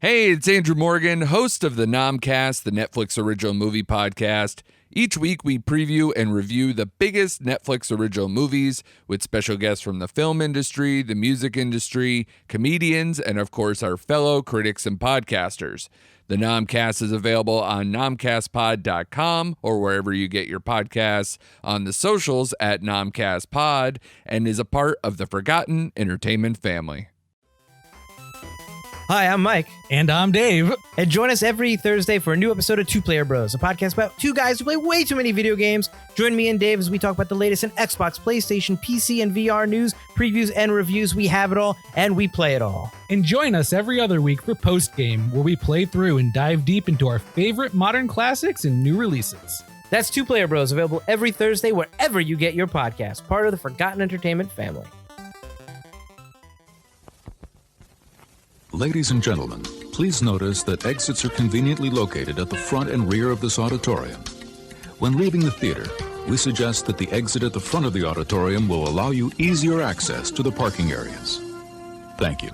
Hey, it's Andrew Morgan, host of the Nomcast, the Netflix original movie podcast. Each week we preview and review the biggest Netflix original movies with special guests from the film industry, the music industry, comedians, and of course our fellow critics and podcasters. The Nomcast is available on nomcastpod.com or wherever you get your podcasts, on the socials at nomcastpod, and is a part of the Forgotten Entertainment family. Hi, I'm Mike. And I'm Dave. And join us every Thursday for a new episode of Two Player Bros, a podcast about two guys who play way too many video games. Join me and Dave as we talk about the latest in Xbox, PlayStation, PC, and VR news, previews, and reviews. We have it all, and we play it all. And join us every other week for Post Game, where we play through and dive deep into our favorite modern classics and new releases. That's Two Player Bros, available every Thursday wherever you get your podcast, part of the Forgotten Entertainment family. Ladies and gentlemen, please notice that exits are conveniently located at the front and rear of this auditorium. When leaving the theater, we suggest that the exit at the front of the auditorium will allow you easier access to the parking areas. Thank you.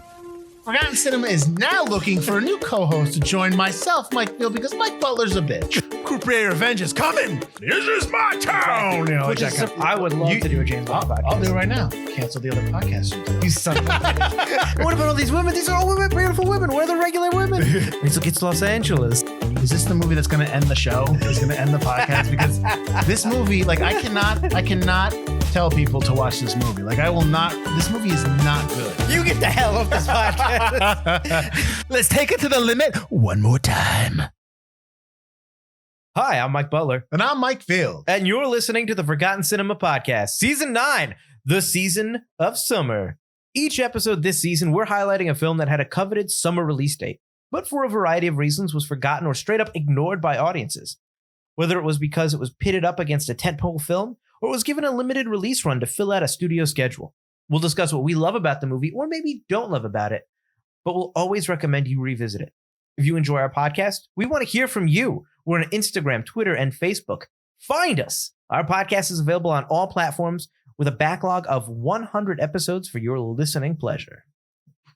Forgotten Cinema is now looking for a new co-host to join myself, Mike Field, because Mike Butler's a bitch. Croupier Revenge is coming. This is my town. You know, like that I would love to do a James Bond podcast. I'll do it right now. Cancel the other podcast. You son of a... What about all these women? These are all women, beautiful women. Where are the regular women? It's Los Angeles. Is this the movie that's going to end the show? It's going to end the podcast? Because this movie, like, I cannot tell people to watch this movie. Like, I will not. This movie is not good. You get the hell off this podcast. Let's take it to the limit one more time. Hi, I'm Mike Butler. And I'm Mike Field. And you're listening to the Forgotten Cinema Podcast, Season 9, the season of summer. Each episode this season, we're highlighting a film that had a coveted summer release date, but for a variety of reasons was forgotten or straight up ignored by audiences. Whether it was because it was pitted up against a tentpole film, or was given a limited release run to fill out a studio schedule. We'll discuss what we love about the movie, or maybe don't love about it, but we'll always recommend you revisit it. If you enjoy our podcast, we want to hear from you. We're on Instagram, Twitter, and Facebook. Find us. Our podcast is available on all platforms with a backlog of 100 episodes for your listening pleasure.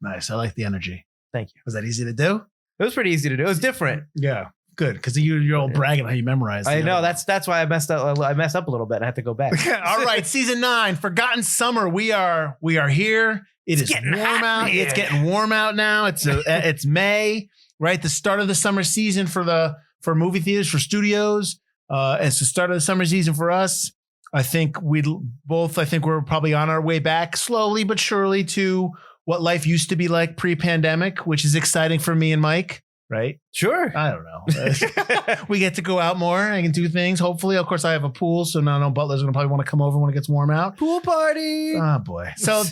Nice. I like the energy. Thank you. Was that easy to do? It was pretty easy to do. It was different. Yeah. Good, because you're all bragging how you memorized. I know that's why I messed up. I messed up a little bit. I had to go back. All right, Season 9, Forgotten Summer. We are here. It's warm out. It's getting warm out now. It's May, right? The start of the summer season for movie theaters, for studios. It's the start of the summer season for us. I think we're probably on our way back slowly but surely to what life used to be like pre-pandemic, which is exciting for me and Mike. Right? Sure. I don't know. We get to go out more. I can do things. Hopefully, of course, I have a pool, so now Butler's going to probably want to come over when it gets warm out. Pool party. Oh boy. So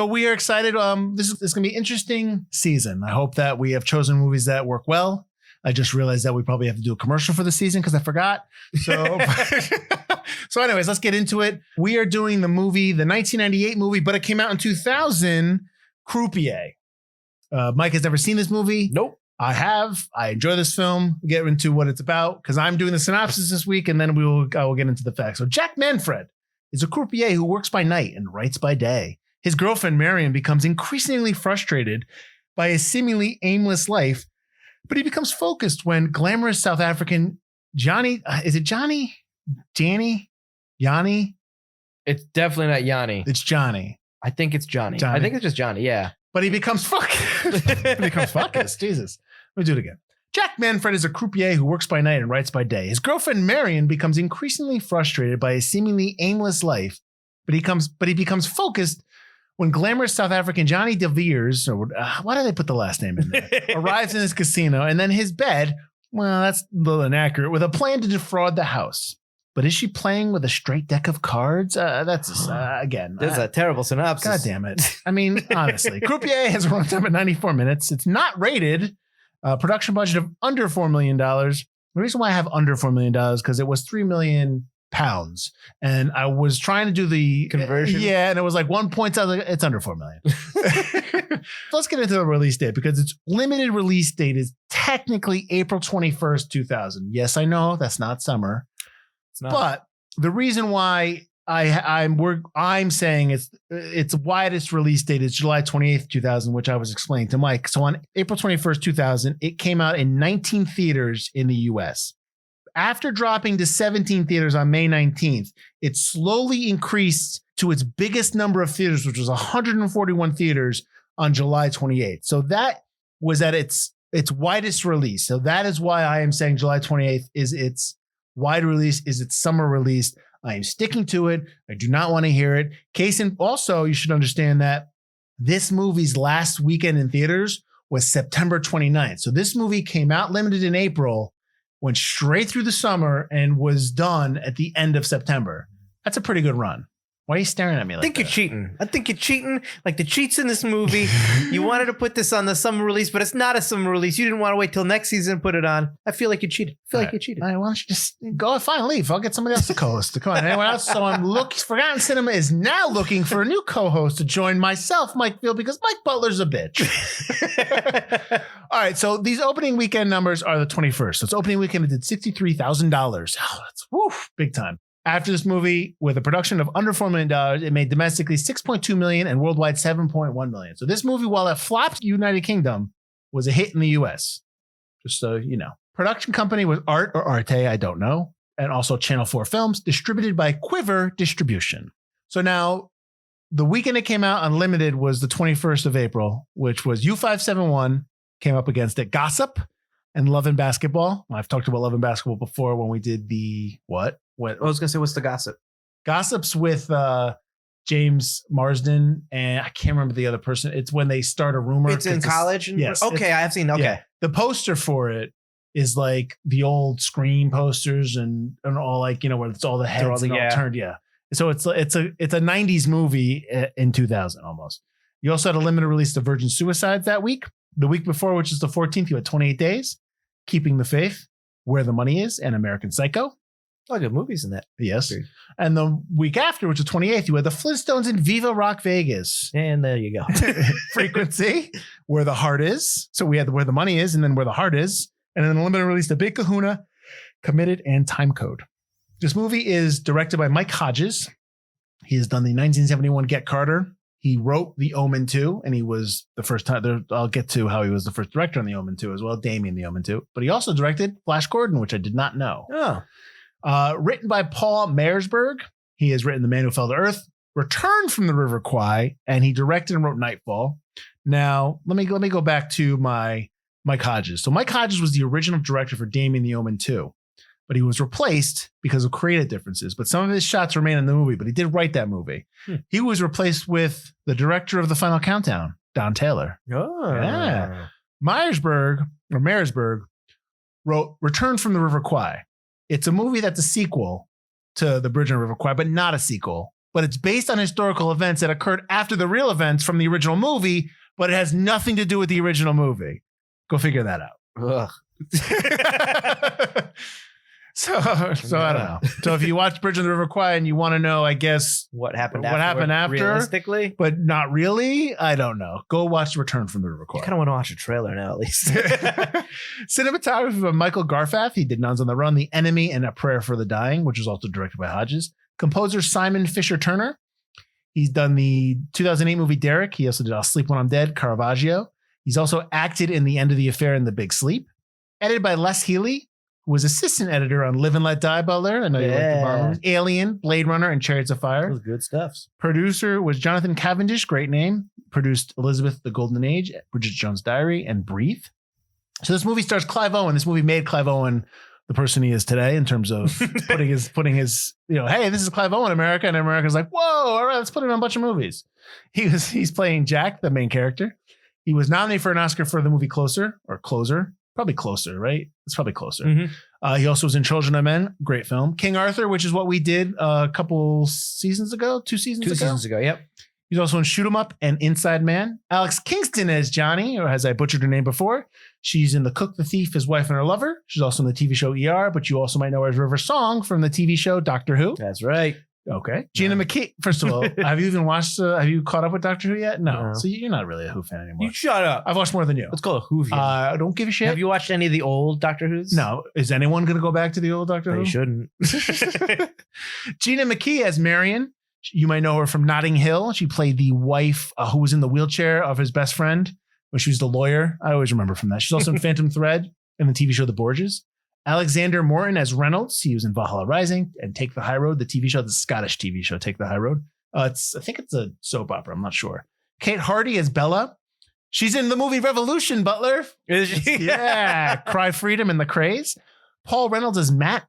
we are excited. This is going to be an interesting season. I hope that we have chosen movies that work well. I just realized that we probably have to do a commercial for the season because I forgot. So anyways, let's get into it. We are doing the 1998 movie, but it came out in 2000, Croupier. Mike has never seen this movie. Nope. I have. I enjoy this film. We'll get into what it's about because I'm doing the synopsis this week, and then I will get into the facts. So Jack Manfred is a croupier who works by night and writes by day. His girlfriend Marion becomes increasingly frustrated by his seemingly aimless life, but he becomes focused when glamorous South African Johnny, is it Johnny? Danny? Yanni? It's definitely not Yanni. It's Johnny. I think it's Johnny. I think it's just Johnny, yeah. But he becomes focused. Jesus. Let me do it again. Jack Manfred is a croupier who works by night and writes by day. His girlfriend Marion becomes increasingly frustrated by his seemingly aimless life, but he becomes focused when glamorous South African Johnny De Beers, or why did they put the last name in there, arrives in his casino, and then his bed, well, that's a little inaccurate, with a plan to defraud the house. But is she playing with a straight deck of cards? That's again. That's a terrible synopsis. God damn it. I mean, honestly, Croupier has a runtime of 94 minutes. It's not rated. Production budget of under $4 million. The reason why I have under $4 million is because it was £3 million. And I was trying to do the conversion. Yeah. And it was like 1 point. I was like, it's under $4 million. Let's get into the release date because its limited release date is technically April 21st, 2000. Yes, I know that's not summer. It's not. But the reason why I'm saying its widest release date is July 28th, 2000, which I was explaining to Mike. So on April 21st, 2000, it came out in 19 theaters in the US. After dropping to 17 theaters on May 19th, it slowly increased to its biggest number of theaters, which was 141 theaters on July 28th. So that was at its widest release. So that is why I am saying July 28th is its wide release, is its summer release. I am sticking to it. I do not want to hear it. Also, you should understand that this movie's last weekend in theaters was September 29th. So this movie came out limited in April, went straight through the summer, and was done at the end of September. That's a pretty good run. Why are you staring at me like that? You're cheating. I think you're cheating like the cheats in this movie. You wanted to put this on the summer release, but it's not a summer release. You didn't want to wait till next season and put it on. I feel like you cheated. All right, why don't you just go? Fine, leave. I'll get somebody else to co-host. Come on, anyone else? So Forgotten Cinema is now looking for a new co-host to join myself, Mike Field, because Mike Butler's a bitch. All right, so these opening weekend numbers are the 21st. So it's opening weekend. It did $63,000. Oh, that's big time. After this movie, with a production of under $4 million, it made domestically $6.2 million and worldwide $7.1 million. So this movie, while it flopped United Kingdom, was a hit in the US. Just so you know. Production company was Art or Arte, I don't know. And also Channel 4 Films, distributed by Quiver Distribution. So now, the weekend it came out unlimited was the 21st of April, which was U571 came up against it. Gossip and Love and Basketball. I've talked about Love and Basketball before when we did the what? I was going to say, what's the Gossip? Gossip's with James Marsden, and I can't remember the other person. It's when they start a rumor. It's in college? Yes. Okay, I have seen. Okay. Yeah. The poster for it is like the old Scream posters and all, like, you know, where it's all the heads and all turned. Yeah. So it's a 90s movie in 2000 almost. You also had a limited release of Virgin Suicides that week. The week before, which is the 14th, you had 28 Days, Keeping the Faith, Where the Money Is, and American Psycho. Oh, good movies in that. Yes. And the week after, which is 28th, you had the Flintstones and Viva Rock Vegas. And there you go. Frequency, Where the Heart Is. So we had Where the Money Is and then Where the Heart Is. And then the limited release, The Big Kahuna, Committed, and Time Code. This movie is directed by Mike Hodges. He has done the 1971 Get Carter. He wrote The Omen 2, and he was the first time. I'll get to how he was the first director on The Omen 2 as well, Damien The Omen 2. But he also directed Flash Gordon, which I did not know. Oh. Written by Paul Meyersberg. He has written The Man Who Fell to Earth, Return from the River Kwai, and he directed and wrote Nightfall. Now, let me go back to my Mike Hodges. So Mike Hodges was the original director for Damien The Omen 2, but he was replaced because of creative differences. But some of his shots remain in the movie, but he did write that movie. He was replaced with the director of The Final Countdown, Don Taylor. Oh. Yeah. Meyersberg wrote Return from the River Kwai. It's a movie that's a sequel to The Bridge on the River Kwai, but not a sequel. But it's based on historical events that occurred after the real events from the original movie, but it has nothing to do with the original movie. Go figure that out. So I don't know. So if you watch Bridge on the River Kwai and you want to know, I guess, what happened after, realistically, but not really, I don't know. Go watch Return from the River Kwai. I kind of want to watch a trailer now, at least. Cinematography by Michael Garfath. He did Nuns on the Run, The Enemy, and A Prayer for the Dying, which was also directed by Hodges. Composer Simon Fisher Turner. He's done the 2008 movie Derek. He also did I'll Sleep When I'm Dead, Caravaggio. He's also acted in The End of the Affair and The Big Sleep. Edited by Les Healy, who was assistant editor on Live and Let Die, Butler. I know you like the Bond. Alien, Blade Runner, and Chariots of Fire. Those good stuff. Producer was Jonathan Cavendish, great name. Produced Elizabeth, The Golden Age, Bridget Jones' Diary, and Breathe. So this movie stars Clive Owen. This movie made Clive Owen the person he is today in terms of putting his, hey, this is Clive Owen, America. And America's like, whoa, all right, let's put him in a bunch of movies. He's playing Jack, the main character. He was nominated for an Oscar for the movie Closer. Probably Closer, right? It's probably Closer. Mm-hmm. He also was in Children of Men, great film. King Arthur, which is what we did a couple seasons ago, two seasons ago. Yep. He's also in Shoot 'Em Up and Inside Man. Alex Kingston as Johnny, or as I butchered her name before. She's in The Cook, the Thief, His Wife, and Her Lover. She's also in the TV show ER, but you also might know her as River Song from the TV show Doctor Who. That's right. Okay. Gina McKee. First of all, have you even watched? Have you caught up with Doctor Who yet? No. So you're not really a Who fan anymore. You shut up. I've watched more than you. Let's call it Whovian. I don't give a shit. Have you watched any of the old Doctor Who's? No. Is anyone going to go back to the old Doctor Who? They shouldn't. Gina McKee as Marion. You might know her from Notting Hill. She played the wife who was in the wheelchair of his best friend when she was the lawyer. I always remember from that. She's also in Phantom Thread and the TV show The Borgias. Alexander Morton as Reynolds. He was in Valhalla Rising and Take the High Road, the TV show, the Scottish TV show, Take the High Road. I think it's a soap opera. I'm not sure. Kate Hardy as Bella. She's in the movie Revolution, Butler. Is she? Yeah. Cry Freedom and The Craze. Paul Reynolds as Matt,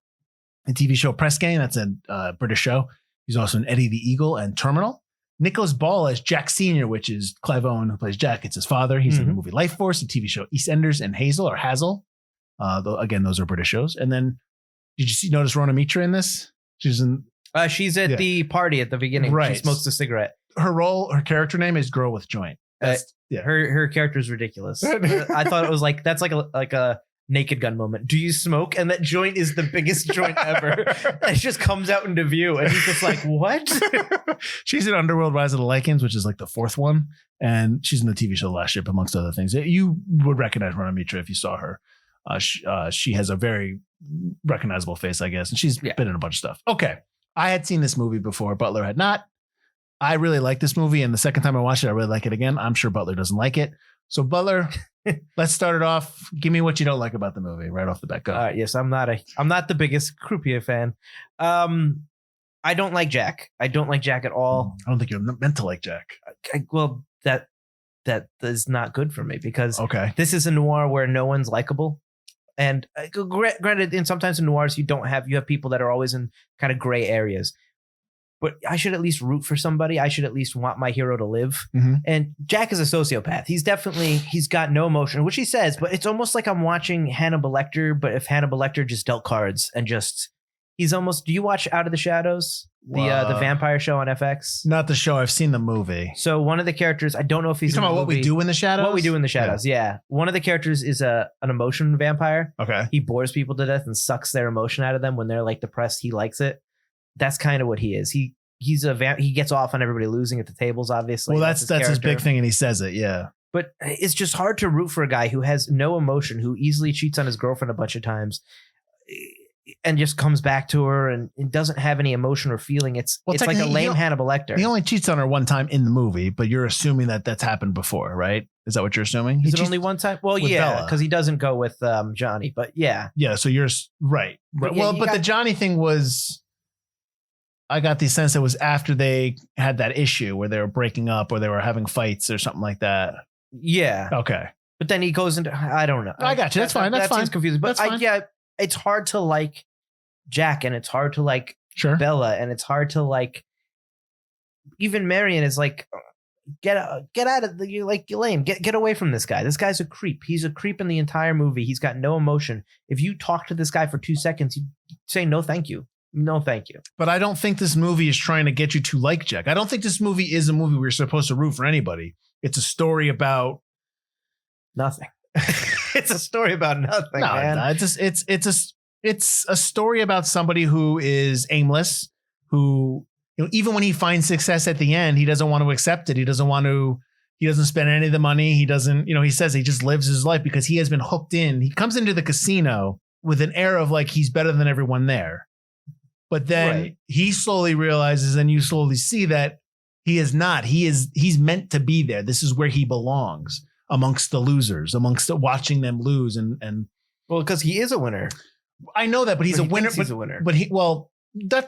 the TV show Press Gang. That's a British show. He's also in Eddie the Eagle and Terminal. Nicholas Ball as Jack Sr., which is Clive Owen, who plays Jack. It's his father. He's in the movie Life Force, the TV show EastEnders and Hazel. Again, those are British shows. And then, did you notice Rona Mitra in this? She's at the party at the beginning. Right. She smokes a cigarette. Her character name is Girl with Joint. Her character is ridiculous. I thought it was that's like a Naked Gun moment. Do you smoke? And that joint is the biggest joint ever. It just comes out into view, and he's just like, "What?" She's in Underworld: Rise of the Lycans, which is like the fourth one, and she's in the TV show Last Ship, amongst other things. You would recognize Rona Mitra if you saw her. She has a very recognizable face, I guess, and she's been in a bunch of stuff. Okay, I had seen this movie before. Butler had not. I really like this movie, and the second time I watched it, I really like it again. I'm sure Butler doesn't like it. So Butler, let's start it off. Give me what you don't like about the movie right off the bat. Go. Yes, I'm not the biggest Croupier fan. I don't like Jack. I don't like Jack at all. I don't think you're meant to like Jack. That is not good for me because this is a noir where no one's likable. And granted, in sometimes in noirs you have people that are always in kind of gray areas. But I should at least root for somebody. I should at least want my hero to live. Mm-hmm. And Jack is a sociopath. He's got no emotion, which he says, but it's almost like I'm watching Hannibal Lecter, but if Hannibal Lecter just dealt cards and do you watch Out of the Shadows? The vampire show on FX? Not the show. I've seen the movie. So one of the characters, I don't know if he's talking about What We Do in the Shadows? What We Do in the Shadows, yeah. One of the characters is an emotion vampire. Okay. He bores people to death and sucks their emotion out of them when they're like depressed. He likes it. That's kind of what he is. He gets off on everybody losing at the tables, obviously. Well, that's his big thing, and he says it, yeah. But it's just hard to root for a guy who has no emotion, who easily cheats on his girlfriend a bunch of times, and just comes back to her and doesn't have any emotion or feeling. It's like a lame Hannibal Lecter. He only cheats on her one time in the movie, but you're assuming that that's happened before, right? Is that what you're assuming? Is it only one time? Well, yeah, because he doesn't go with Johnny, but yeah. Yeah, so you're right. But the Johnny thing was... I got the sense it was after they had that issue where they were breaking up or they were having fights or something like that. Yeah. Okay. But then he goes into, I don't know. I got you. That's fine. That seems confusing. But it's hard to like Jack and it's hard to like Bella and it's hard to like even Marion is like, get out of you're like lame. Get away from this guy. This guy's a creep. He's a creep in the entire movie. He's got no emotion. If you talk to this guy for 2 seconds, you say no, thank you. No, thank you. But I don't think this movie is trying to get you to like Jack. I don't think this movie is a movie where you're supposed to root for anybody. It's a story about nothing. It's a story about nothing, man. No, it's a story about somebody who is aimless, who, even when he finds success at the end, he doesn't want to accept it. He doesn't spend any of the money. He doesn't, he says he just lives his life because he has been hooked in. He comes into the casino with an air of like he's better than everyone there. But then he slowly realizes, and you slowly see that he is not. He's meant to be there. This is where he belongs, amongst the losers, amongst watching them lose. And because he is a winner. I know that, but he's a winner. He's a winner. But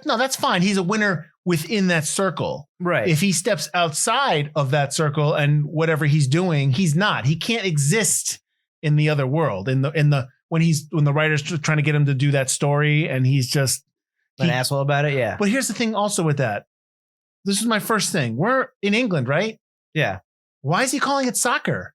that's fine. He's a winner within that circle. Right. If he steps outside of that circle and whatever he's doing, he's not. He can't exist in the other world. When the writer's trying to get him to do that story, and he's just an asshole about it. Yeah. But here's the thing also with that. This is my first thing. We're in England, right? Yeah. Why is he calling it soccer?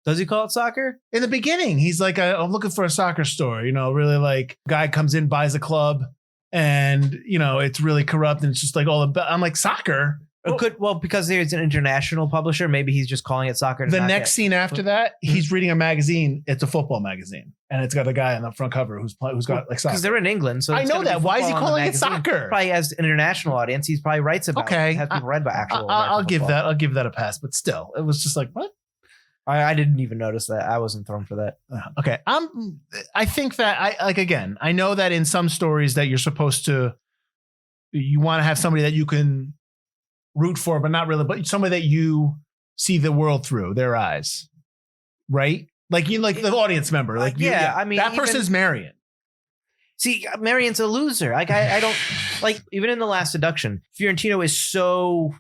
Does he call it soccer? In the beginning, he's like, I'm looking for a soccer store. Really like guy comes in, buys a club, and it's really corrupt, and it's just like I'm like, soccer? Because there's an international publisher, maybe he's just calling it soccer. The next scene after that, he's reading a magazine. It's a football magazine, and it's got a guy on the front cover who's got like soccer. Because they're in England, so I know that. Why is he calling it soccer? Probably as an international audience, he's probably writes about. Okay, it. Has people read about actual. I'll give that a pass, but still, it was just like what. I didn't even notice that. I wasn't thrown for that. Okay, I think that I know that in some stories that you're supposed to, you want to have somebody that you can root for, but not really, but somebody that you see the world through their eyes, right? Like the audience member, like I mean that person's Marion. See, Marion's a loser. Like I don't like even in The Last Seduction, Fiorentino is so,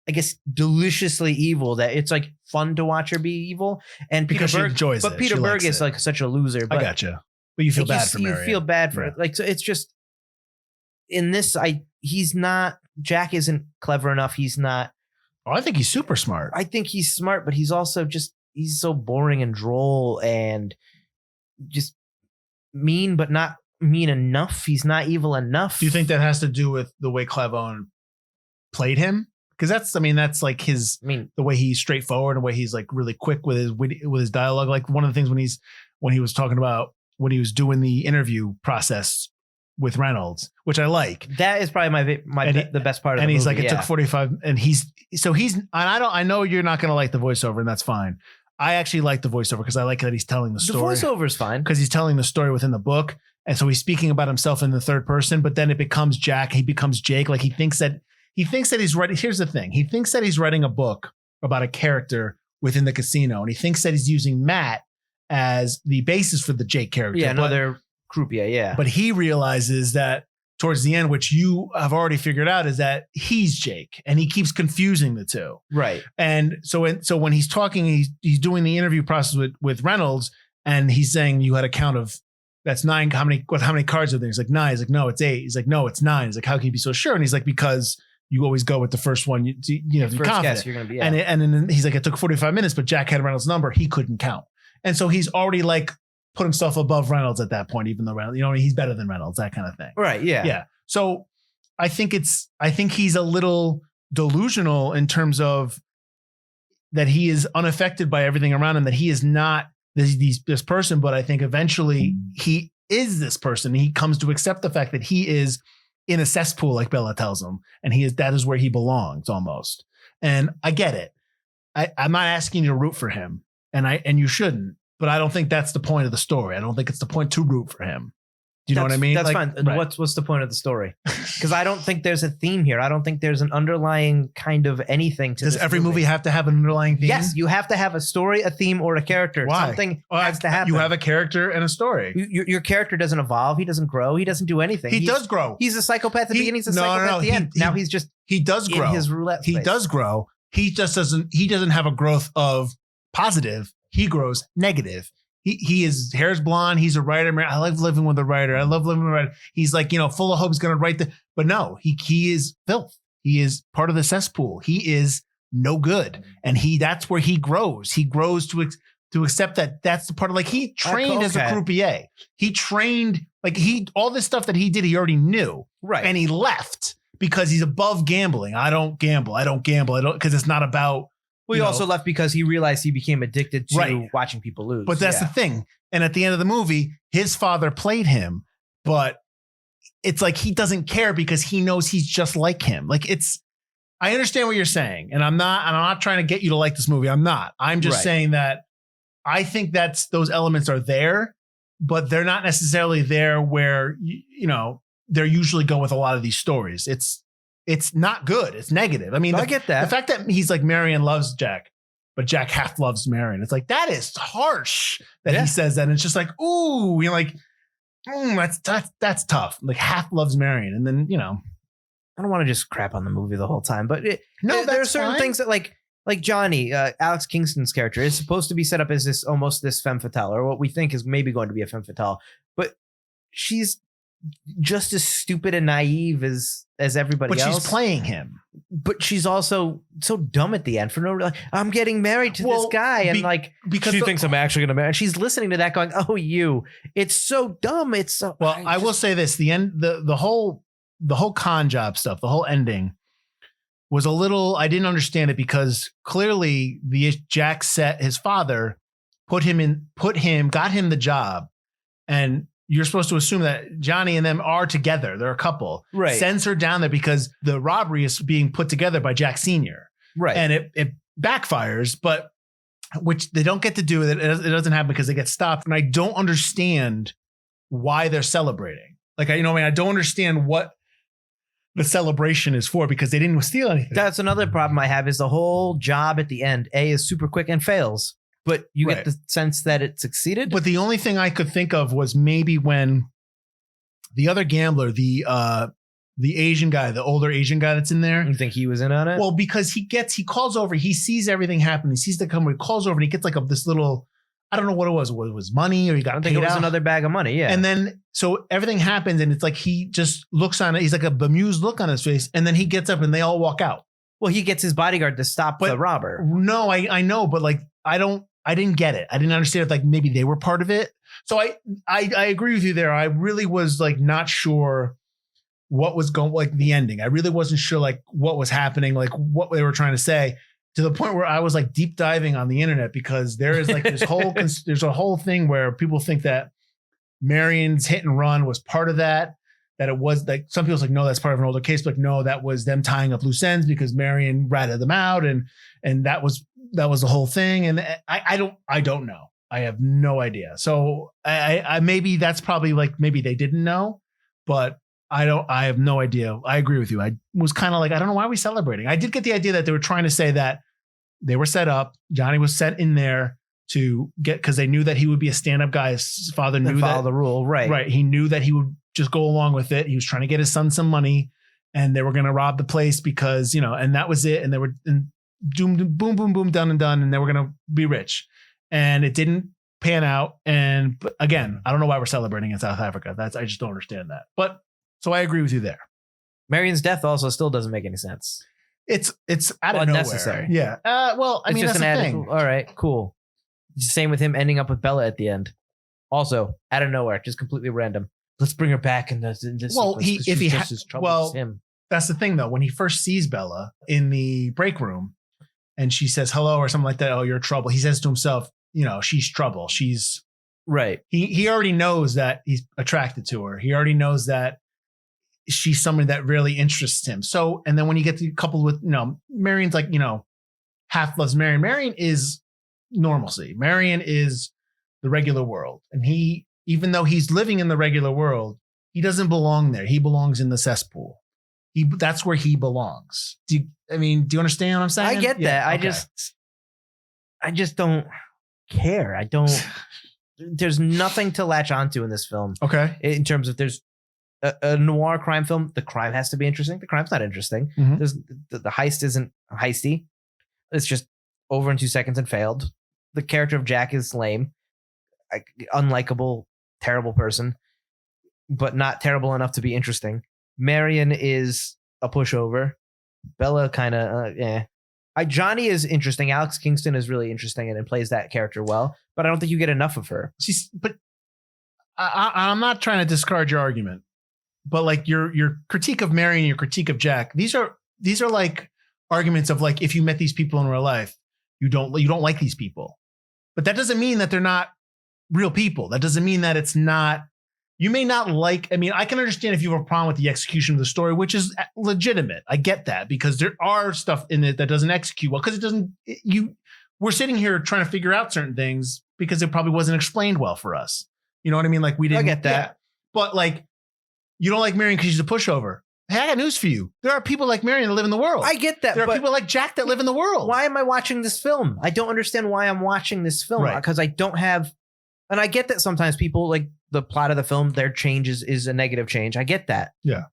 I guess, deliciously evil that it's like fun to watch her be evil. And because Peter Berg, she enjoys it. Peter Berg is like such a loser. But I gotcha. But you feel bad for Marion. You feel bad for it. Like so, it's just in this. He's not. Jack isn't clever enough. He's not. Oh, I think he's super smart. I think he's smart, but he's also he's so boring and droll and just mean, but not mean enough. He's not evil enough. Do you think that has to do with the way Clive Owen played him? Because that's like his. The way he's straightforward and the way he's like really quick with his dialogue. Like one of the things when he was talking about when he was doing the interview process with Reynolds, which I like. That is probably the best part of the movie. And he's like, it took 45, and I know you're not going to like the voiceover, and that's fine. I actually like the voiceover because I like that he's telling the story. The voiceover is fine. Because he's telling the story within the book. And so he's speaking about himself in the third person, but then it becomes Jack. He becomes Jake. Like he thinks that he's writing. Here's the thing. He thinks that he's writing a book about a character within the casino. And he thinks that he's using Matt as the basis for the Jake character. Yeah, another Croupier, yeah. But he realizes that towards the end, which you have already figured out, is that he's Jake, and he keeps confusing the two. Right. And so when he's talking, he's doing the interview process with Reynolds, and he's saying you had a count of that's 9. How many cards are there? He's like 9. He's like, no, it's 8. He's like, no, it's 9. He's like, how can you be so sure? And he's like, because you always go with the first one. You know, first confident. guess you're gonna be. And then he's like, it took 45 minutes, but Jack had Reynolds' number. He couldn't count, and so he's already like put himself above Reynolds at that point, even though Reynolds, he's better than Reynolds, that kind of thing. Right. Yeah. Yeah. So I think he's a little delusional in terms of that he is unaffected by everything around him, that he is not this person. But I think eventually he is this person. He comes to accept the fact that he is in a cesspool, like Bella tells him, and that is where he belongs almost. And I get it. I'm not asking you to root for him, and you shouldn't. But I don't think that's the point of the story. I don't think it's the point to root for him. Do you know what I mean? That's fine. Right. What's the point of the story? Because I don't think there's a theme here. I don't think there's an underlying kind of anything to Does this every movie have to have an underlying theme? Yes, you have to have a story, a theme, or a character. Why? Something has to happen. You have a character and a story. Your character doesn't evolve. He doesn't grow. He doesn't do anything. He does grow. He's a psychopath at the beginning. He's a psychopath at the end. Now he's just he does grow. In his roulette space. He does grow. He just doesn't. He doesn't have a growth of positive. He grows negative. His hair's blonde. He's a writer. I love living with a writer. I love living with a writer. He's like, full of hope he's going to write but no, he is filth. He is part of the cesspool. He is no good. And that's where he grows. He grows to accept that that's the part of, like, he trained as a croupier. He trained, like, all this stuff that he did, he already knew. Right. And he left because he's above gambling. I don't gamble. Because it's not about. Well, he also left because he realized he became addicted to watching people lose. But that's the thing. And at the end of the movie, his father played him, but it's like he doesn't care because he knows he's just like him. Like I understand what you're saying, and I'm not trying to get you to like this movie. I'm not. I'm just saying that I think those elements are there, but they're not necessarily there where they're usually go with a lot of these stories. It's not good. It's negative. I mean, I get that. The fact that he's like, Marion loves Jack, but Jack half loves Marion. It's like, that is harsh that he says that. And it's just like, ooh, you're like, that's tough. Like, half loves Marion. And then, I don't want to just crap on the movie the whole time, but there are certain things that like Johnny, Alex Kingston's character is supposed to be set up as this femme fatale, or what we think is maybe going to be a femme fatale, but she's just as stupid and naive as everybody else. But she's playing him. But she's also so dumb at the end for no reason. I'm getting married to this guy, and because she thinks I'm actually going to marry. And she's listening to that, going, "Oh, you." It's so dumb. It's so. Well, I will say this: the end, the whole con job stuff, the whole ending. was a little, I didn't understand it because clearly Jack set his father, got him the job. And you're supposed to assume that Johnny and them are together. They're a couple. Right. Sends her down there because the robbery is being put together by Jack Sr. Right. And it backfires, but which they don't get to do. It doesn't happen because they get stopped. And I don't understand why they're celebrating. Like, I don't understand what the celebration is for because they didn't steal anything. That's another problem I have is the whole job at the end. A is super quick and fails, but you get the sense that it succeeded. But the only thing I could think of was maybe when the other gambler, the Asian guy, the older Asian guy that's in there. You think he was in on it? Well, because he calls over, he sees everything happen. He sees the company, calls over and he gets like this little, I don't know what it was. What it was, money or he got I think it was another bag of money. Yeah. And then, so everything happens and it's like, he just looks on it. He's like a bemused look on his face. And then he gets up and they all walk out. Well, he gets his bodyguard to stop the robber. No, I know, but like, I didn't get it. I didn't understand if like maybe they were part of it. So I agree with you there. I really was like not sure what was going, like the ending. I really wasn't sure like what was happening, like what they were trying to say, to the point where I was like deep diving on the internet because there is like this whole there's a whole thing where people think that Marion's hit and run was part of that it was like some people's like, no, that's part of an older case, but no, that was them tying up loose ends because Marion ratted them out and that was the whole thing. And I don't know. I have no idea. So I maybe that's probably like maybe they didn't know, but I have no idea. I agree with you. I was kind of like, I don't know why we're celebrating. I did get the idea that they were trying to say that they were set up. Johnny was set in there to get, because they knew that he would be a stand-up guy. His father knew follow the rule, right? Right. He knew that he would just go along with it. He was trying to get his son some money, and they were going to rob the place because and that was it. And they were boom, boom, boom, done and done, and they were going to be rich. And it didn't pan out. And again, I don't know why we're celebrating in South Africa. I just don't understand that. But so I agree with you there. Marion's death also still doesn't make any sense. It's out of nowhere. Unnecessary. Yeah. Well, I mean, that's the thing. All right, cool. Same with him ending up with Bella at the end. Also, out of nowhere, just completely random. Let's bring her back in this. Well, sequence, him. That's the thing though. When he first sees Bella in the break room, and she says hello or something like that. Oh, you're trouble. He says to himself, she's trouble. She's right. He already knows that he's attracted to her. He already knows that she's someone that really interests him. So, and then when you get to coupled with, Marion's like, half loves Marion. Marion is normalcy. Marion is the regular world. And even though he's living in the regular world, he doesn't belong there. He belongs in the cesspool. That's where he belongs. Do you understand what I'm saying? I get that. Okay. I just don't care. There's nothing to latch onto in this film. Okay. In terms of there's a noir crime film, the crime has to be interesting. The crime's not interesting. Mm-hmm. The heist isn't heisty. It's just over in 2 seconds and failed. The character of Jack is lame, unlikable, terrible person, but not terrible enough to be interesting. Marion is a pushover. Bella kind of, Johnny is interesting. Alex Kingston is really interesting and plays that character well, but I don't think you get enough of her. But I'm not trying to discard your argument. But like your critique of Marion, your critique of Jack, these are like arguments of like, if you met these people in real life, you don't like these people. But that doesn't mean that they're not real people. That doesn't mean that it's not, you may not like, I can understand if you have a problem with the execution of the story, which is legitimate. I get that because there are stuff in it that doesn't execute well, because we're sitting here trying to figure out certain things because it probably wasn't explained well for us. You know what I mean? Like we didn't I get that. Yeah. But like, you don't like Marion because she's a pushover. Hey, I got news for you. There are people like Marion that live in the world. I get that. There are people like Jack that live in the world. Why am I watching this film? I don't understand why I'm watching this film because I don't have, and I get that sometimes people like the plot of the film, their change is a negative change. I get that. Yeah.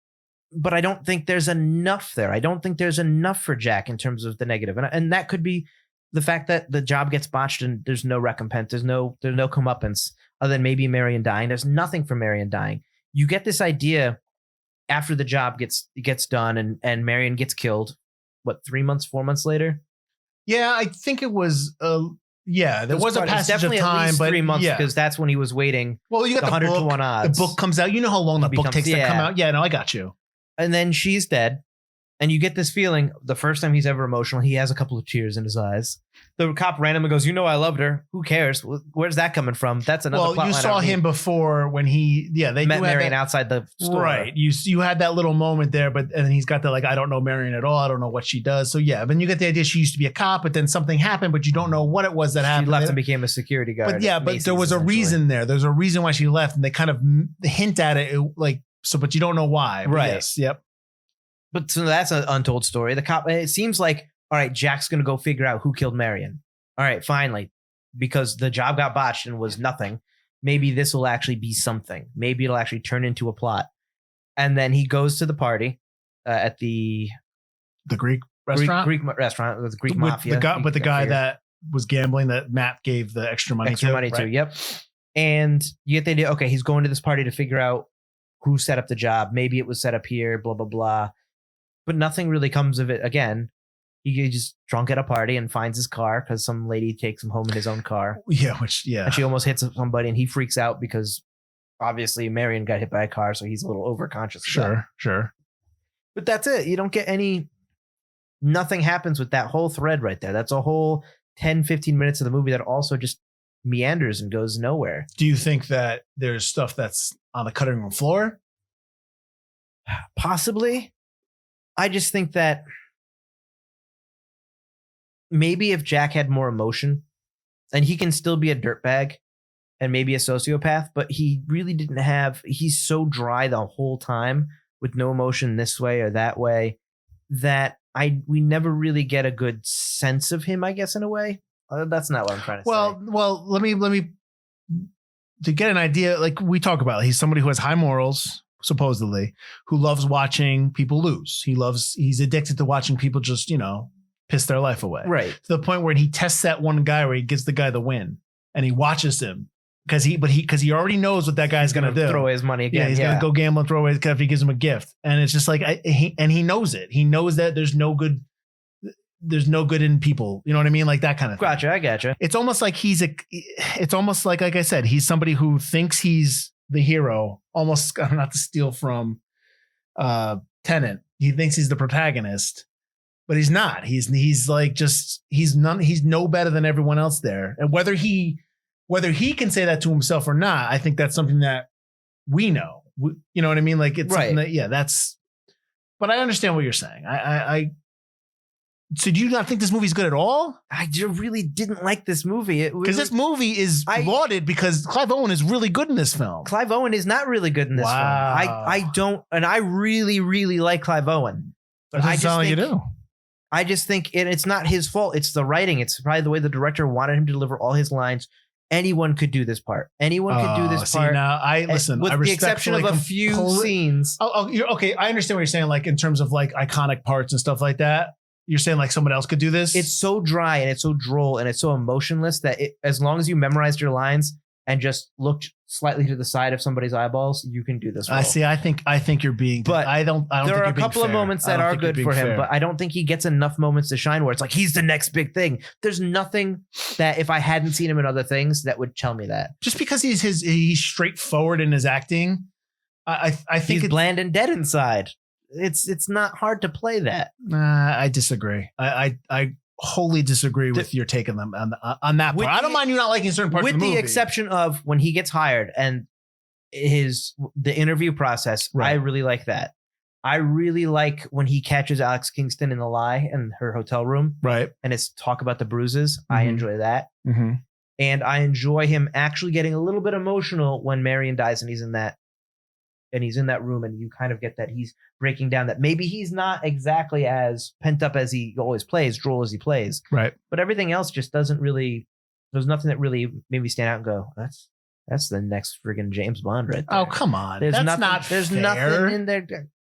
But I don't think there's enough there. I don't think there's enough for Jack in terms of the negative. And that could be the fact that the job gets botched and there's no recompense. There's no comeuppance other than maybe Marion dying. There's nothing for Marion dying. You get this idea after the job gets done and Marion gets killed. What, 4 months later? Yeah, I think it was. There was a passage of time, at least but 3 months because that's when he was waiting. Well, you got the 100 book. to 1 odds. The book comes out. You know how long the book takes to come out. Yeah, no, I got you. And then she's dead. And you get this feeling the first time he's ever emotional, he has a couple of tears in his eyes. The cop randomly goes, I loved her. Who cares? Where's that coming from? That's another plot you line saw him before when they met Marion outside the store. Right. You had that little moment there, and then he's got the I don't know Marion at all. I don't know what she does. So yeah, then you get the idea she used to be a cop, but then something happened, but you don't know what it was that happened. She left and became a security guard. But yeah, but there was a reason there. There's a reason why she left, and they kind of hint at it but you don't know why. Right. Yes. Yep. But so that's an untold story. The cop, it seems like, all right, Jack's going to go figure out who killed Marion. All right, finally, because the job got botched and was nothing. Maybe this will actually be something. Maybe it'll actually turn into a plot. And then he goes to the party at the Greek restaurant, Greek restaurant with the Greek mafia. The guy that was gambling that Matt gave the extra money to. Yep. And you get the idea. Okay, he's going to this party to figure out who set up the job. Maybe it was set up here. Blah blah blah. But nothing really comes of it again. He just drunk at a party and finds his car because some lady takes him home in his own car. Yeah, and she almost hits somebody and he freaks out because obviously Marion got hit by a car, so he's a little overconscious. Sure. But that's it. You don't get nothing happens with that whole thread right there. That's a whole 10, 15 minutes of the movie that also just meanders and goes nowhere. Do you think that there's stuff that's on the cutting room floor? Possibly. I just think that maybe if Jack had more emotion, and he can still be a dirtbag and maybe a sociopath, but he really didn't have, he's so dry the whole time with no emotion this way or that way that we never really get a good sense of him, I guess, in a way. That's not what I'm trying to say. Well, let me to get an idea, like we talk about, he's somebody who has high morals, supposedly, who loves watching people lose. He's addicted to watching people just, piss their life away. Right. To the point where he tests that one guy where he gives the guy the win and he watches him because he already knows what that guy's going to do. Throw away his money again. Yeah, he's going to go gamble and throw away his stuff if he gives him a gift. And it's just like, he knows it. He knows that there's no good in people. You know what I mean? Like that kind of thing. Gotcha. I gotcha. It's almost like it's almost like I said, he's somebody who thinks he's the hero, almost not to steal from Tenet. He thinks he's the protagonist, but he's not. He's no better than everyone else there. And whether he can say that to himself or not, I think that's something that we know. You know what I mean? Like it's something that, but I understand what you're saying. So do you not think this movie's good at all? I really didn't like this movie. Because this movie is lauded because Clive Owen is really good in this film. Clive Owen is not really good in this film. I don't, and I really, really like Clive Owen. But I just think you do. I just think it's not his fault. It's the writing. It's probably the way the director wanted him to deliver all his lines. Anyone could do this part. Anyone could do this part. Now with the exception of a few scenes. Okay. I understand what you're saying. Like in terms of like iconic parts and stuff like that. You're saying like someone else could do this? It's so dry and it's so droll and it's so emotionless that as long as you memorized your lines and just looked slightly to the side of somebody's eyeballs, you can do this role. I see. I think you're being. But I don't. There are a couple of moments that are good for him, but I don't think he gets enough moments to shine where it's like he's the next big thing. There's nothing that if I hadn't seen him in other things that would tell me that. Just because he's straightforward in his acting, I think he's bland and dead inside. It's not hard to play that. I disagree. I wholly disagree with your take on them on that part. I don't mind you not liking certain parts of the movie. With the exception of when he gets hired and the interview process. Right. I really like that. I really like when he catches Alex Kingston in the lie in her hotel room. Right. And it's talk about the bruises. Mm-hmm. I enjoy that. Mm-hmm. And I enjoy him actually getting a little bit emotional when Marion dies and he's in that room and you kind of get that he's breaking down that maybe he's not exactly as pent up as he always plays, droll as he plays. Right. But everything else just doesn't really, there's nothing that really made me stand out and go, that's the next friggin' James Bond right there. Oh, come on. There's nothing in there.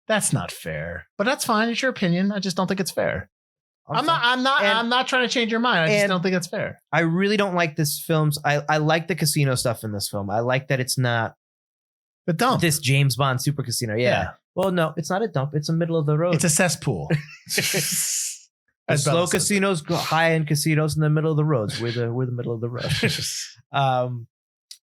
That's not fair. But that's fine. It's your opinion. I just don't think it's fair. I'm not trying to change your mind. I just don't think it's fair. I really don't like this film's. I like the casino stuff in this film. I like that it's not a dump. This James Bond super casino. Yeah. Well, no, it's not a dump. It's a middle of the road. It's a cesspool. Slow casinos, high end casinos in the middle of the roads. We're the middle of the road.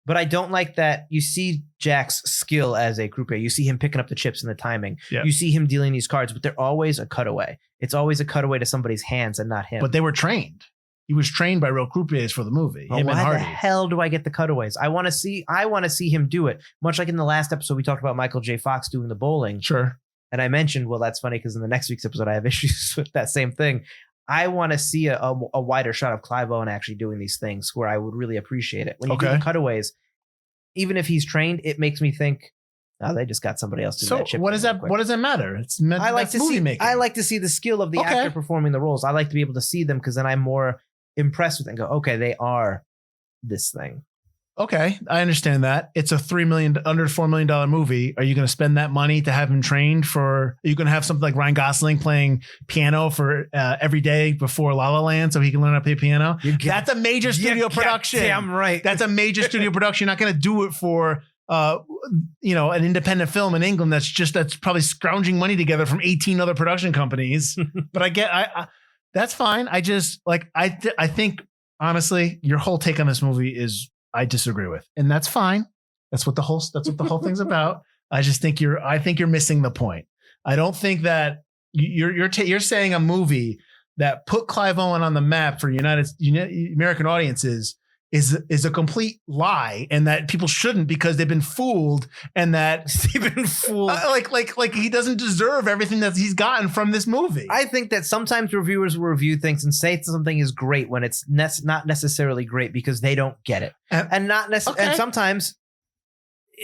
But I don't like that you see Jack's skill as a croupier. You see him picking up the chips and the timing. Yeah. You see him dealing these cards, but they're always a cutaway. It's always a cutaway to somebody's hands and not him. But they were trained. He was trained by real croupiers for the movie. But Him why and Hardy. the hell do I get the cutaways? I want to see him do it. Much like in the last episode, we talked about Michael J. Fox doing the bowling. Sure. And I mentioned, well, that's funny because in the next week's episode, I have issues with that same thing. I want to see a wider shot of Clive Owen actually doing these things where I would really appreciate it. When you do the cutaways, even if he's trained, it makes me think, oh, they just got somebody else to do that shit. What does that matter? It's I like to movie see making. I like to see the skill of the actor performing the roles. I like to be able to see them because then I'm more impressed with it and go, okay, they are this thing. Okay, I understand that. It's a under $4 million movie. Are you going to spend that money to have him trained for? Are you going to have something like Ryan Gosling playing piano for every day before La La Land so he can learn how to play piano? That's a major studio production. Damn right. That's a major studio production. You're not going to do it for an independent film in England that's probably scrounging money together from 18 other production companies. But I that's fine. I just I think honestly, your whole take on this movie is. I disagree with, and that's fine. That's what the whole thing's about. I just think you're missing the point. I don't think that you're saying a movie that put Clive Owen on the map for American audiences is a complete lie, and that people shouldn't because they've been fooled, and that They've been fooled. like he doesn't deserve everything that he's gotten from this movie. I think that sometimes reviewers will review things and say something is great when it's not necessarily great because they don't get it, and sometimes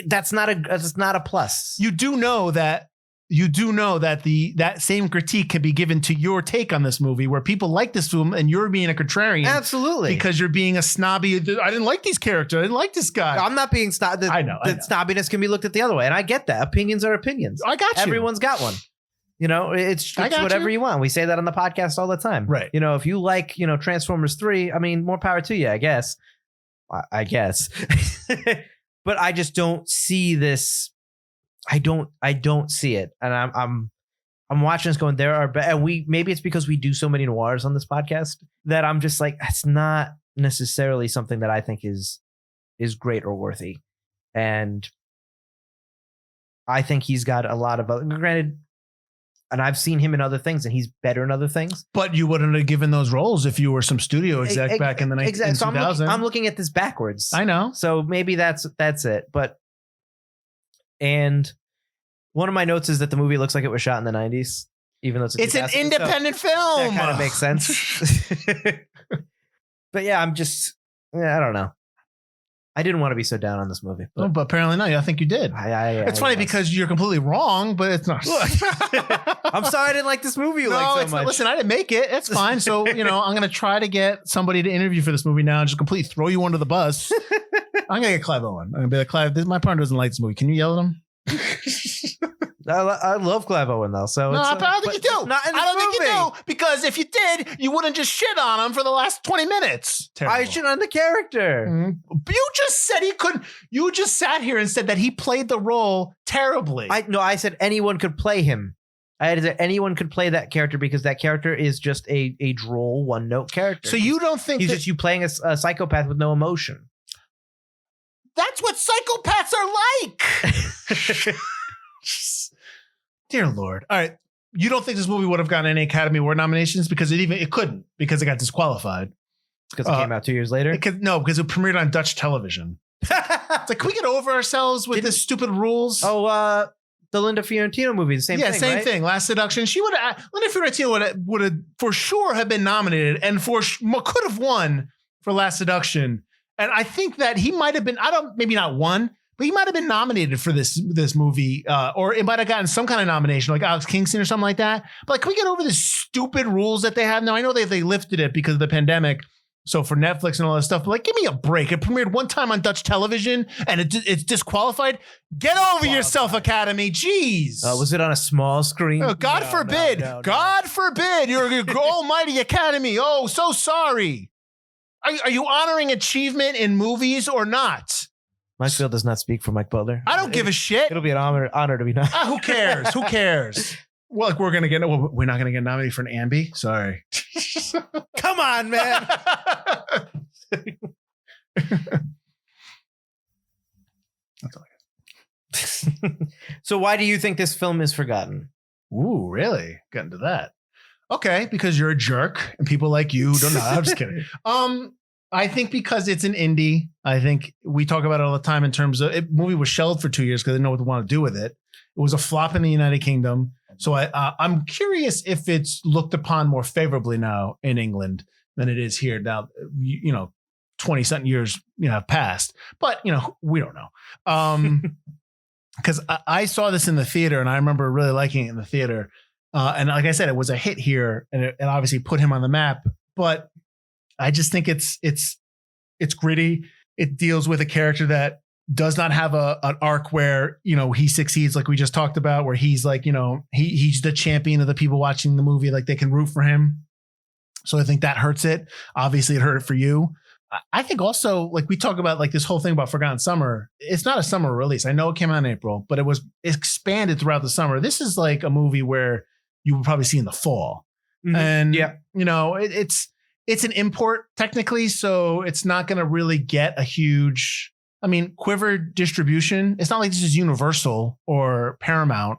that's not a plus. You do know that that same critique can be given to your take on this movie, where people like this film and you're being a contrarian. Absolutely. Because you're being a snobby. I didn't like these characters. I didn't like this guy. I'm not being snobby. I know. Snobbiness can be looked at the other way. And I get that. Opinions are opinions. I got you. Everyone's got one. It's whatever you want. We say that on the podcast all the time. Right. If you like, Transformers 3, I mean, more power to you, I guess. I guess. But I just don't see this. I don't see it, and I'm watching this going. There are, and maybe it's because we do so many noirs on this podcast that I'm just like, it's not necessarily something that I think is great or worthy, and I think he's got a lot of granted, and I've seen him in other things, and he's better in other things. But you wouldn't have given those roles if you were some studio exec back in the 2000s. So I'm looking at this backwards. I know. So maybe that's it, but. And one of my notes is that the movie looks like it was shot in the 90s, even though it's an independent film. That kind of makes sense. But yeah, I don't know. I didn't want to be so down on this movie. But apparently not. I think you did. It's funny because you're completely wrong, but it's not. I'm sorry I didn't like this movie so much. Listen, I didn't make it. It's fine. So, I'm going to try to get somebody to interview for this movie now and just completely throw you under the bus. I'm going to get Clive Owen. I'm going to be like, Clive, my partner doesn't like this movie. Can you yell at him? I love Clive Owen though. So no, I don't think you do. Not in I don't think movie. you do, because if you did, you wouldn't just shit on him for the last 20 minutes. Terrible. I shit on the character. Mm-hmm. You just said he couldn't. You just sat here and said that he played the role terribly. I said anyone could play him. I said anyone could play that character because that character is just a droll one-note character. So you don't think he's just you playing a psychopath with no emotion? That's what psychopaths are like. Dear Lord. All right. You don't think this movie would have gotten any Academy Award nominations because it couldn't because it got disqualified. Because it came out 2 years later? Because it premiered on Dutch television. It's like, can we get over ourselves with this stupid rules? Oh, the Linda Fiorentino movie, the same thing. Yeah, same thing. Last Seduction. Linda Fiorentino would have for sure have been nominated and could have won for Last Seduction. And I think that he might have been, maybe not won, but he might have been nominated for this movie, or it might have gotten some kind of nomination, like Alex Kingston or something like that. But can we get over the stupid rules that they have now? I know they lifted it because of the pandemic, so for Netflix and all that stuff. But give me a break. It premiered one time on Dutch television, and it's disqualified. Get over yourself, Academy. Jeez. Was it on a small screen? Oh, God forbid. No. God forbid. You're almighty Academy. Oh, so sorry. Are you honoring achievement in movies or not? Mike Field does not speak for Mike Butler. I don't give a shit. It'll be an honor to be nominated. Who cares? Who cares? Well, we're not going to get nominated for an Ambi. Sorry. Come on, man. That's all I So why do you think this film is forgotten? Ooh, really? Got into that. Okay, because you're a jerk and people like you don't know. I'm just kidding. I think because it's an indie. I think we talk about it all the time in terms of movie was shelved for 2 years because they didn't know what they want to do with it. It was a flop in the United Kingdom. So I'm curious if it's looked upon more favorably now in England than it is here. Now, 20-something years, have passed, but we don't know. Because I saw this in the theater and I remember really liking it in the theater. And like I said, it was a hit here and it obviously put him on the map. But I just think it's gritty. It deals with a character that does not have an arc where, he succeeds like we just talked about, where he's like, he's the champion of the people watching the movie. Like they can root for him. So I think that hurts it. Obviously it hurt it for you. I think also, like we talk about like this whole thing about Forgotten Summer, it's not a summer release. I know it came out in April, but it was expanded throughout the summer. This is like a movie where you would probably see in the fall. Mm-hmm. And, it's an import technically, so it's not going to really get a huge, Quiver distribution. It's not like this is Universal or Paramount.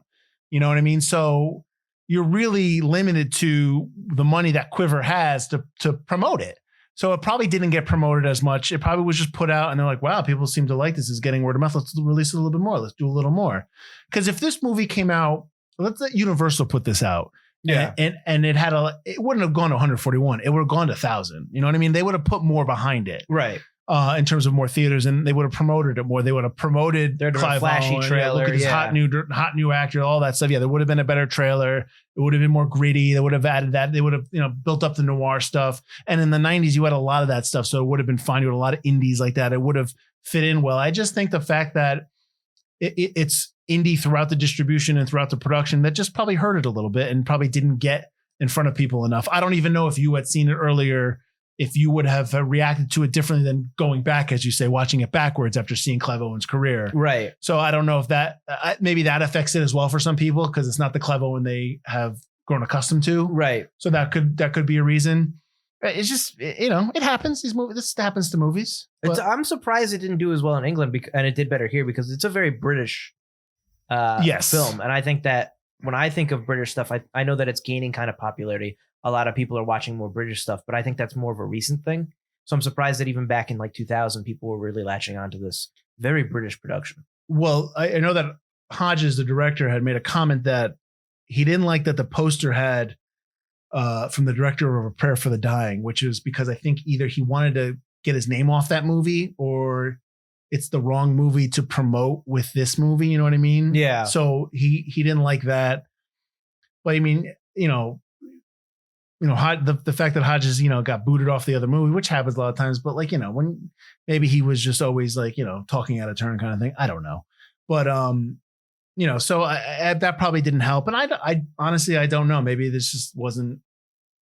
You know what I mean? So you're really limited to the money that Quiver has to promote it. So it probably didn't get promoted as much. It probably was just put out and they're like, wow, people seem to like this. It's getting word of mouth. Let's release it a little bit more. Let's do a little more. Because if this movie came out, let's let Universal put this out. Yeah. And it wouldn't have gone to 141. It would have gone to 1,000. You know what I mean? They would have put more behind it. Right. In terms of more theaters, and they would have promoted it more. They would have promoted their Clive flashy Owen, trailer. Look at this hot new actor, all that stuff. Yeah, there would have been a better trailer. It would have been more gritty. They would have added that. They would have, built up the noir stuff. And in the 90s, you had a lot of that stuff. So it would have been fine. You had a lot of indies like that. It would have fit in well. I just think the fact that it's indie throughout the distribution and throughout the production, that just probably hurt it a little bit and probably didn't get in front of people enough. I don't even know if you had seen it earlier, if you would have reacted to it differently than going back, as you say, watching it backwards after seeing Clive Owen's career. Right. So I don't know if that, maybe that affects it as well for some people, because it's not the Clive Owen they have grown accustomed to. Right. So that could be a reason. It's just, it happens. This happens to movies. I'm surprised it didn't do as well in England and it did better here because it's a very British film. And I think that when I think of British stuff, I know that it's gaining kind of popularity. A lot of people are watching more British stuff, but I think that's more of a recent thing. So I'm surprised that even back in like 2000, people were really latching onto this very British production. Well, I know that Hodges, the director, had made a comment that he didn't like that the poster had from the director of A Prayer for the Dying, which is because I think either he wanted to get his name off that movie or it's the wrong movie to promote with this movie. You know what I mean? Yeah. So he didn't like that. But I mean, the fact that Hodges, got booted off the other movie, which happens a lot of times, but like, when maybe he was just always like, talking out of turn kind of thing. I don't know. But, so that probably didn't help. And I honestly, I don't know. Maybe this just wasn't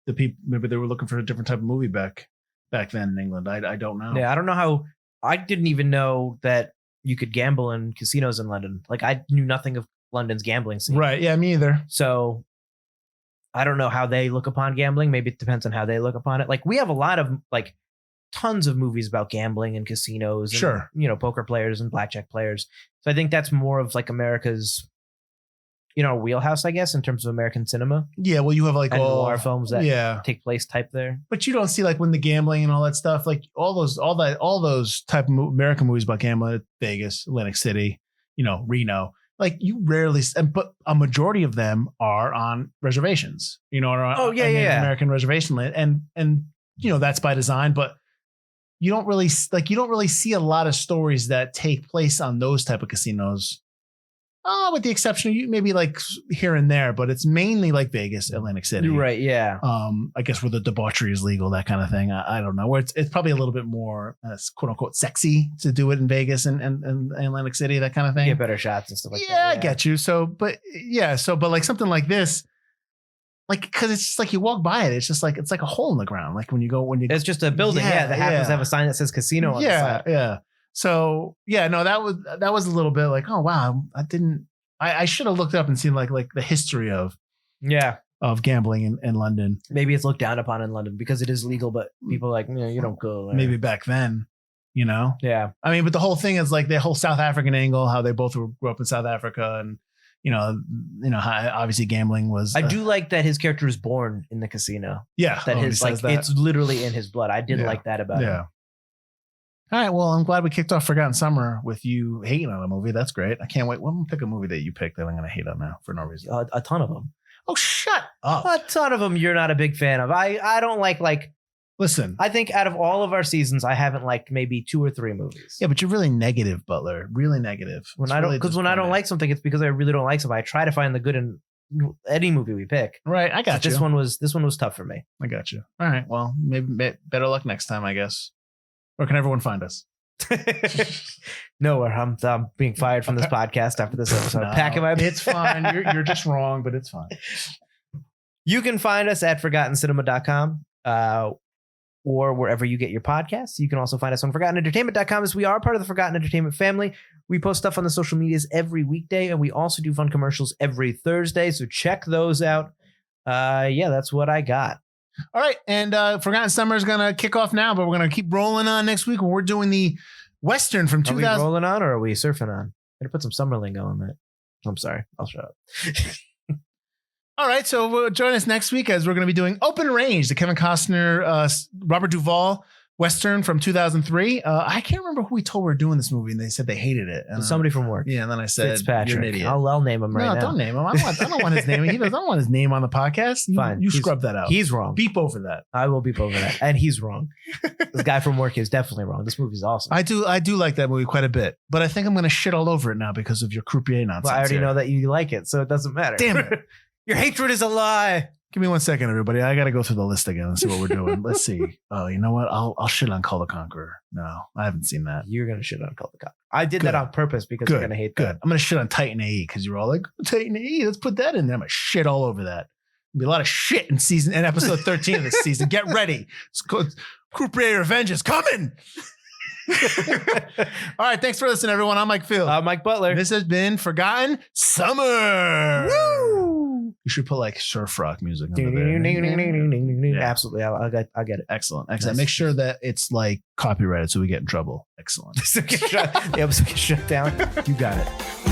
the people, maybe they were looking for a different type of movie back then in England. I don't know. Yeah. I don't know how, I didn't even know that you could gamble in casinos in London. Like I knew nothing of London's gambling scene. Right. Yeah, me either. So I don't know how they look upon gambling. Maybe it depends on how they look upon it. Like we have a lot of like tons of movies about gambling and casinos and, sure, poker players and blackjack players. So I think that's more of like America's, wheelhouse, I guess, in terms of American cinema. Yeah. Well, you have like all noir films that take place type there. But you don't see like when the gambling and all that stuff, like all those type of American movies about gambling, Vegas, Atlantic City, Reno. Like you rarely, but a majority of them are on reservations, or on American reservation land. And that's by design, but you don't really see a lot of stories that take place on those type of casinos. With the exception of maybe like here and there, but it's mainly like Vegas, Atlantic City. Right. Yeah. I guess where the debauchery is legal, that kind of thing. I don't know, where it's probably a little bit more quote unquote sexy to do it in Vegas and Atlantic City, that kind of thing. Get better shots and stuff like that. Yeah, I get you. But like something like this, like, cause it's just like you walk by it. It's just like, it's like a hole in the ground. Like it's just a building. Yeah. That happens to have a sign that says casino on the side. Yeah. So that was a little bit like, oh wow, I should have looked up and seen like the history of gambling in London. Maybe it's looked down upon in London because it is legal, but people are like, you don't go there. Maybe back then. you know? Yeah. I mean, but the whole thing is like the whole South African angle, how they both grew up in South Africa, and how obviously gambling was. I do like that his character is born in the casino. Yeah. That it's literally in his blood. I did like that about him. Yeah. All right. Well, I'm glad we kicked off Forgotten Summer with you hating on a movie. That's great. I can't wait. Well, I'm going to pick a movie that you picked that I'm going to hate on now for no reason. A ton of them. Oh, shut up. A ton of them you're not a big fan of. I don't like. Listen. I think out of all of our seasons, I haven't liked maybe 2 or 3 movies. Yeah, but you're really negative, Butler. Really negative. When I don't like something, it's because I really don't like something. I try to find the good in any movie we pick. Right. I got you. This one was tough for me. I got you. All right. Well, maybe better luck next time, I guess. Where can everyone find us? Nowhere. I'm being fired from this podcast after this episode. Packing my. It's fine. You're just wrong, but it's fine. You can find us at ForgottenCinema.com or wherever you get your podcasts. You can also find us on ForgottenEntertainment.com, as we are part of the Forgotten Entertainment family. We post stuff on the social medias every weekday, and we also do fun commercials every Thursday. So check those out. That's what I got. All right, and Forgotten Summer is going to kick off now, but we're going to keep rolling on next week when we're doing the Western from 2000. Are we rolling on or are we surfing on? Gotta put some summer lingo on that. I'm sorry. I'll shut up. All right, so join us next week as we're going to be doing Open Range, the Kevin Costner, Robert Duvall Western from 2003. I can't remember who we told we were doing this movie, and they said they hated it. Somebody from work. Yeah, and then I said, Fitzpatrick. You're an idiot. I'll name him right now. No, don't name him. I don't want his name. I don't want his name on the podcast. Fine. You scrub that out. He's wrong. Beep over that. I will beep over that. And he's wrong. This guy from work is definitely wrong. This movie's awesome. I do like that movie quite a bit, but I think I'm going to shit all over it now because of your Croupier nonsense. Well, I already know that you like it, so it doesn't matter. Damn it. Your hatred is a lie. Give me 1 second, everybody. I got to go through the list again and see what we're doing. Let's see. Oh, you know what? I'll shit on Kull the Conqueror. No, I haven't seen that. You're going to shit on Kull the Conqueror. I did that on purpose because you're going to hate that. I'm going to shit on Titan AE because you're all like, Titan AE, let's put that in there. I'm going to shit all over that. There'll be a lot of shit in episode 13 of this season. Get ready. Croupier Revenge is coming. All right. Thanks for listening, everyone. I'm Mike Field. I'm Mike Butler. This has been Forgotten Summer. Woo! You should put like surf rock music. Yeah. Absolutely. I'll get it. Excellent. Make sure that it's like copyrighted so we get in trouble. Excellent. The episode gets shut down. You got it.